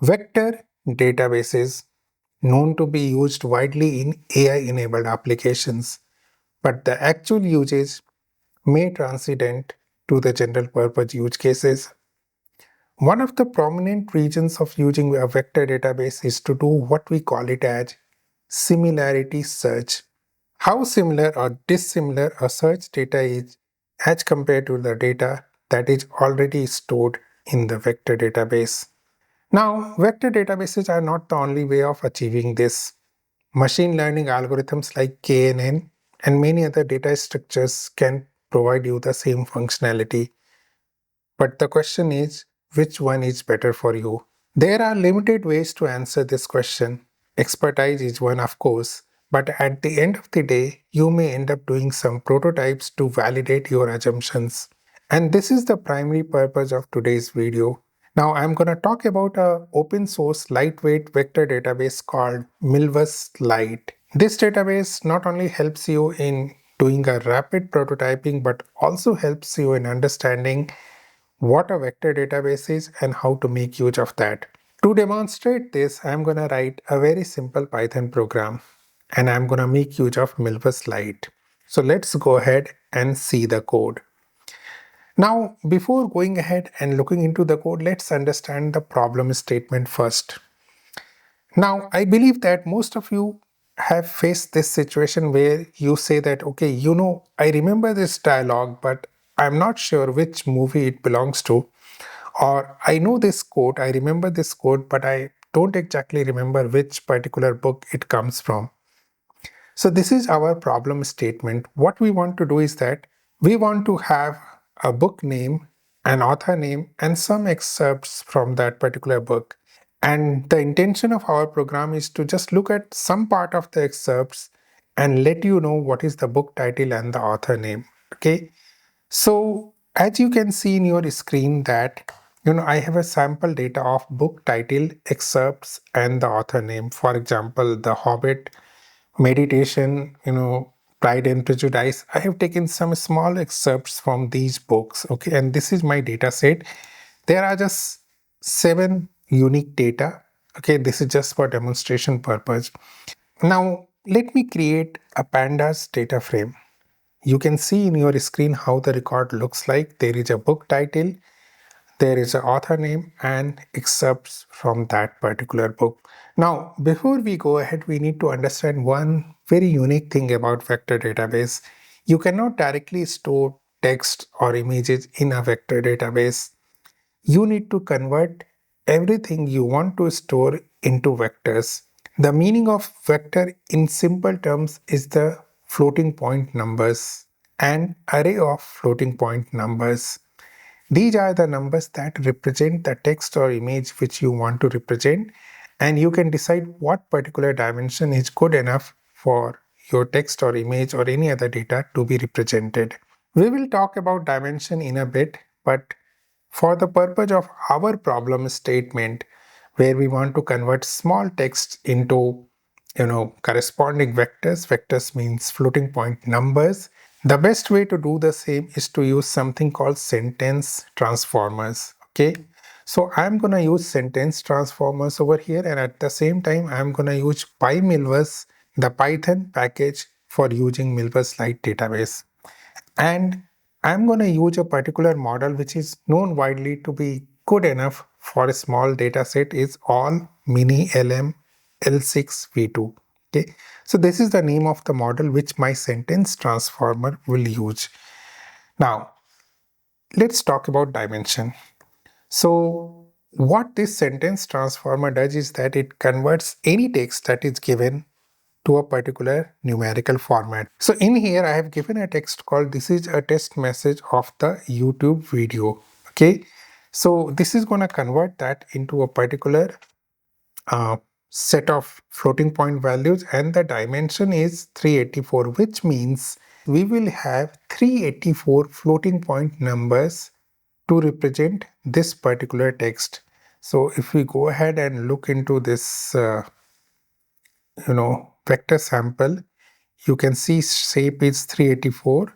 Vector databases known to be used widely in AI-enabled applications, but the actual usage may transcend to the general purpose use cases. One of the prominent reasons of using a vector database is to do what we call it as similarity search. How similar or dissimilar a search data is as compared to the data that is already stored in the vector database. Now, vector databases are not the only way of achieving this. Machine learning algorithms like KNN and many other data structures can provide you the same functionality. But the question is, which one is better for you? There are limited ways to answer this question. Expertise is one, of course, but at the end of the day, you may end up doing some prototypes to validate your assumptions. And this is the primary purpose of today's video. Now I'm going to talk about a open source lightweight vector database called Milvus Lite. This database not only helps you in doing a rapid prototyping but also helps you in understanding what a vector database is and how to make use of that. To demonstrate this, I'm going to write a very simple Python program and I'm going to make use of Milvus Lite. So let's go ahead and see the code. Now, before going ahead and looking into the code, let's understand the problem statement first. Now, I believe that most of you have faced this situation where you say that, okay, I remember this dialogue, but I'm not sure which movie it belongs to. Or I know this quote, I remember this quote, but I don't exactly remember which particular book it comes from. So this is our problem statement. What we want to do is that we want to have a book name, an author name, and some excerpts from that particular book. And the intention of our program is to just look at some part of the excerpts and let you know what is the book title and the author name. Okay. So as you can see in your screen that I have a sample data of book title, excerpts, and the author name. For example, The Hobbit, Meditation, Pride and Prejudice. I have taken some small excerpts from these books. Okay, and this is my data set. There are just 7 unique data. Okay, this is just for demonstration purpose. Now let me create a pandas data frame. You can see in your screen how the record looks like. There is a book title, there is an author name, and excerpts from that particular book. Now, before we go ahead, we need to understand one very unique thing about vector database. You cannot directly store text or images in a vector database. You need to convert everything you want to store into vectors. The meaning of vector in simple terms is the floating point numbers, an array of floating point numbers. These are the numbers that represent the text or image which you want to represent, and you can decide what particular dimension is good enough for your text or image or any other data to be represented. We will talk about dimension in a bit, but for the purpose of our problem statement, where we want to convert small text into corresponding vectors. Vectors means floating point numbers. The best way to do the same is to use something called sentence transformers. Okay, so I'm going to use sentence transformers over here, and at the same time I'm going to use PyMilvus, the Python package for using Milvus Lite database. And I'm going to use a particular model which is known widely to be good enough for a small data set is all mini LM L6V2. Okay, so this is the name of the model which my sentence transformer will use. Now, let's talk about dimension. So, what this sentence transformer does is that it converts any text that is given to a particular numerical format. So in here I have given a text called this is a test message of the YouTube video. Okay, so this is going to convert that into a particular uh, set of floating point values, and the dimension is 384, which means we will have 384 floating point numbers to represent this particular text. So if we go ahead and look into this vector sample, you can see shape is 384,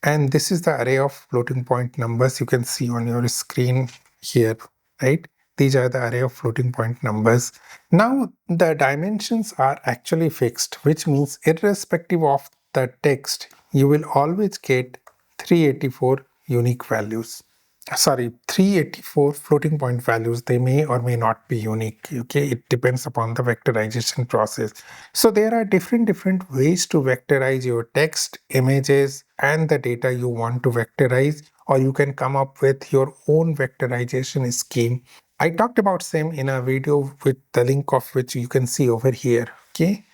and this is the array of floating point numbers you can see on your screen here, right? These are the array of floating point numbers. Now the dimensions are actually fixed, which means irrespective of the text, you will always get 384 unique values. Sorry, 384 floating point values. They may or may not be unique. Okay, it depends upon the vectorization process. So there are different ways to vectorize your text, images, and the data you want to vectorize, or you can come up with your own vectorization scheme. I talked about same in a video with the link of which you can see over here. Okay,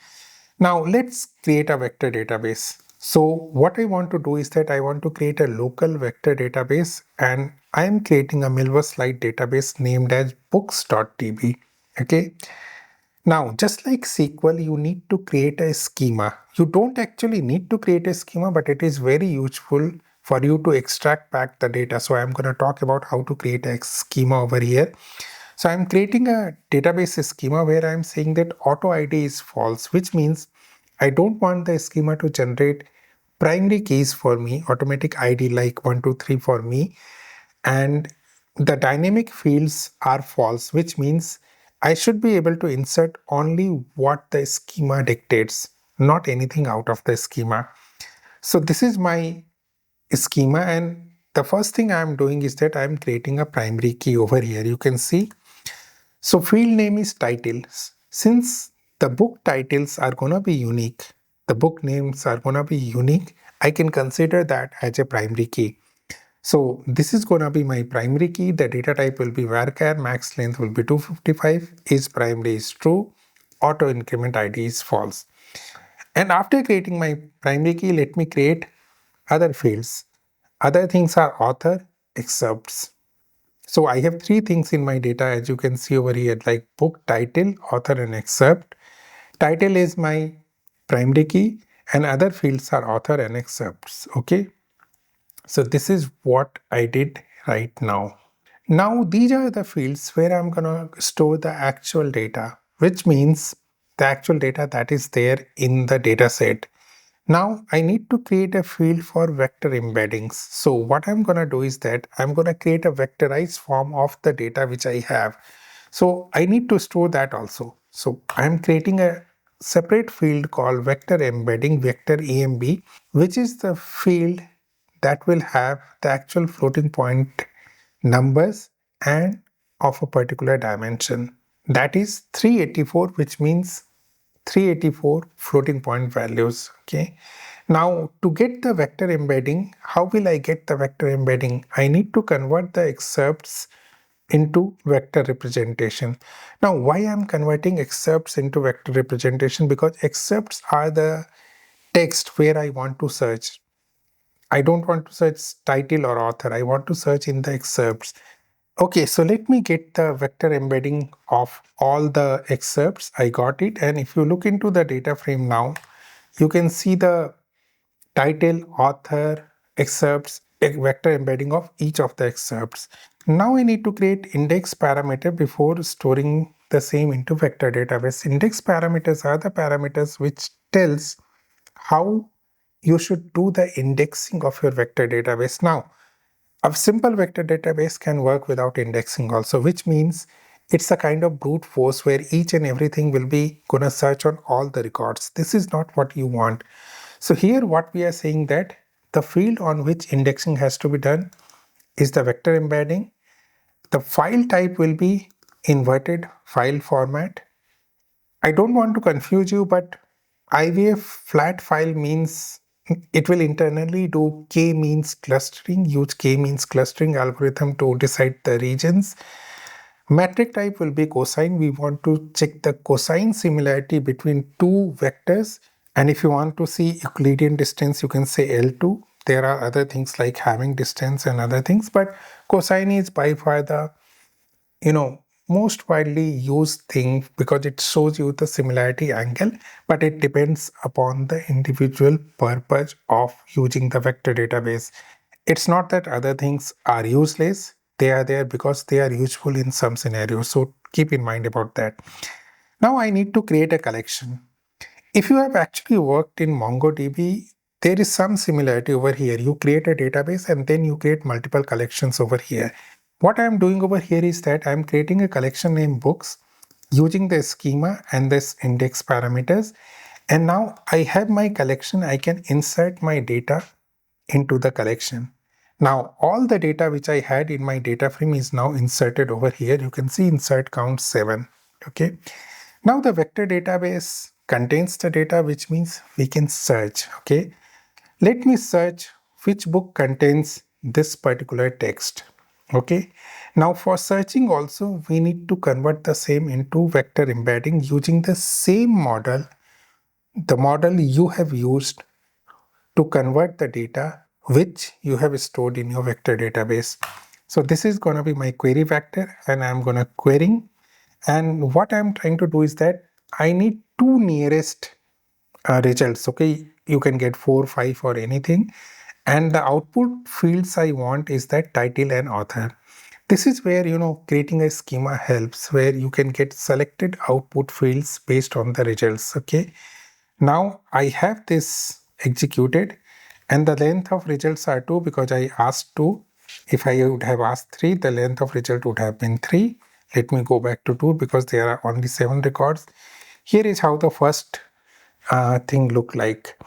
now let's create a vector database. So what I want to do is that I want to create a local vector database, and I am creating a Milversite database named as books.db. Okay. Now, just like SQL, you need to create a schema. You don't actually need to create a schema, but it is very useful for you to extract back the data. So I'm going to talk about how to create a schema over here. So I'm creating a database schema where I'm saying that auto ID is false, which means I don't want the schema to generate primary keys for me, automatic ID like 123 for me, and the dynamic fields are false, which means I should be able to insert only what the schema dictates, not anything out of the schema. So this is my schema, and the first thing I'm doing is that I'm creating a primary key over here. You can see. So field name is titles. Since the book titles are gonna be unique, the book names are gonna be unique, I can consider that as a primary key. So this is gonna be my primary key. The data type will be varchar, max length will be 255, is primary is true, auto increment ID is false. And after creating my primary key, let me create other fields. Other things are author, excerpts. So I have three things in my data, as you can see over here, like book title, author, and excerpt. Title is my primary key, and other fields are author and excerpts. Okay. So this is what I did right now. Now these are the fields where I'm gonna store the actual data, which means the actual data that is there in the data set. Now I need to create a field for vector embeddings. So what I'm gonna do is that I'm gonna create a vectorized form of the data which I have. So I need to store that also. So I'm creating a separate field called vector embedding, vector EMB, which is the field that will have the actual floating point numbers and of a particular dimension. That is 384, which means 384 floating point values. Okay. Now to get the vector embedding, how will I get the vector embedding? I need to convert the excerpts into vector representation. Now why I'm converting excerpts into vector representation? Because excerpts are the text where I want to search. I don't want to search title or author. I want to search in the excerpts. Okay, so let me get the vector embedding of all the excerpts. I got it. And if you look into the data frame now, you can see the title, author, excerpts, a vector embedding of each of the excerpts. Now I need to create index parameter before storing the same into vector database. Index parameters are the parameters which tells how you should do the indexing of your vector database. Now, a simple vector database can work without indexing also, which means it's a kind of brute force where each and everything will be gonna search on all the records. This is not what you want. So here what we are saying that the field on which indexing has to be done is the vector embedding. The file type will be inverted file format. I don't want to confuse you, but IVF flat file means it will internally do k-means clustering, use k-means clustering algorithm to decide the regions. Metric type will be cosine. We want to check the cosine similarity between two vectors. And if you want to see Euclidean distance, you can say L2. There are other things like Hamming distance and other things, but cosine is by far the most widely used thing because it shows you the similarity angle, but it depends upon the individual purpose of using the vector database. It's not that other things are useless, they are there because they are useful in some scenarios, so keep in mind about that. Now I need to create a collection. If you have actually worked in MongoDB, there is some similarity over here. You create a database and then you create multiple collections over here. What I'm doing over here is that I'm creating a collection named books using the schema and this index parameters. And now I have my collection. I can insert my data into the collection. Now all the data which I had in my data frame is now inserted over here. You can see insert count 7. Okay. Now the vector database contains the data, which means we can search. Okay. Let me search which book contains this particular text. Okay. Now for searching also we need to convert the same into vector embedding using the same model, the model you have used to convert the data which you have stored in your vector database. So this is going to be my query vector, and I'm going to querying. And what I'm trying to do is that I need two nearest results. Okay, you can get 4, 5 or anything. And the output fields I want is that title and author. This is where, creating a schema helps, where you can get selected output fields based on the results. Okay. Now I have this executed, and the length of results are 2 because I asked 2. If I would have asked 3, the length of result would have been 3. Let me go back to 2 because there are only 7 records. Here is how the first thing look like.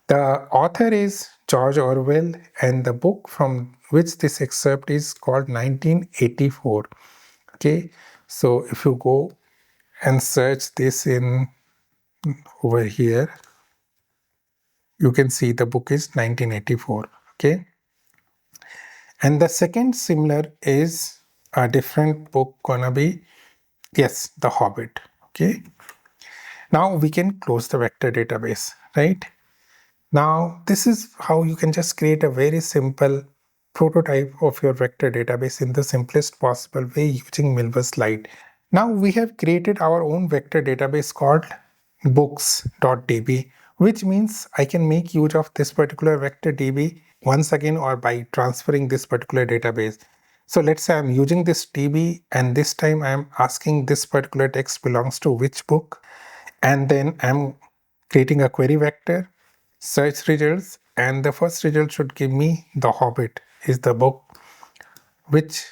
The author is George Orwell, and the book from which this excerpt is called 1984. Okay, so if you go and search this in over here, you can see the book is 1984. Okay, and the second similar is a different book gonna be, yes, The Hobbit. Okay, now we can close the vector database, right? Now this is how you can just create a very simple prototype of your vector database in the simplest possible way using Milvus Lite. Now we have created our own vector database called books.db, which means I can make use of this particular vector DB once again or by transferring this particular database. So let's say I'm using this DB, and this time I'm asking this particular text belongs to which book, and then I'm creating a query vector, search results, and the first result should give me The Hobbit is the book which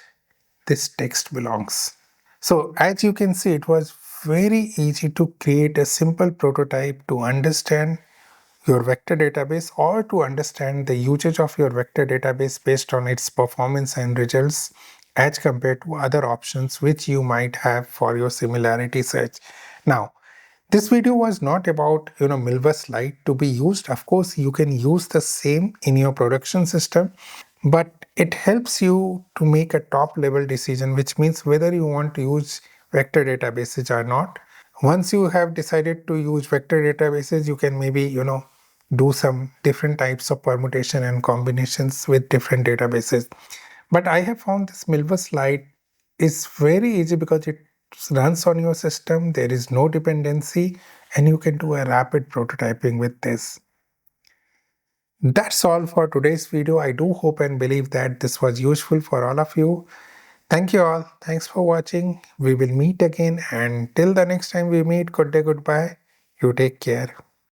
this text belongs. So as you can see, it was very easy to create a simple prototype to understand your vector database, or to understand the usage of your vector database based on its performance and results as compared to other options which you might have for your similarity search. Now, this video was not about Milvus Lite to be used. Of course, you can use the same in your production system, but it helps you to make a top level decision, which means whether you want to use vector databases or not. Once you have decided to use vector databases, you can maybe do some different types of permutation and combinations with different databases. But I have found this Milvus Lite is very easy because it runs on your system, there is no dependency, and you can do a rapid prototyping with this. That's all for today's video. I do hope and believe that this was useful for all of you. Thank you all. Thanks for watching. We will meet again, and till the next time we meet, good day, goodbye. You take care.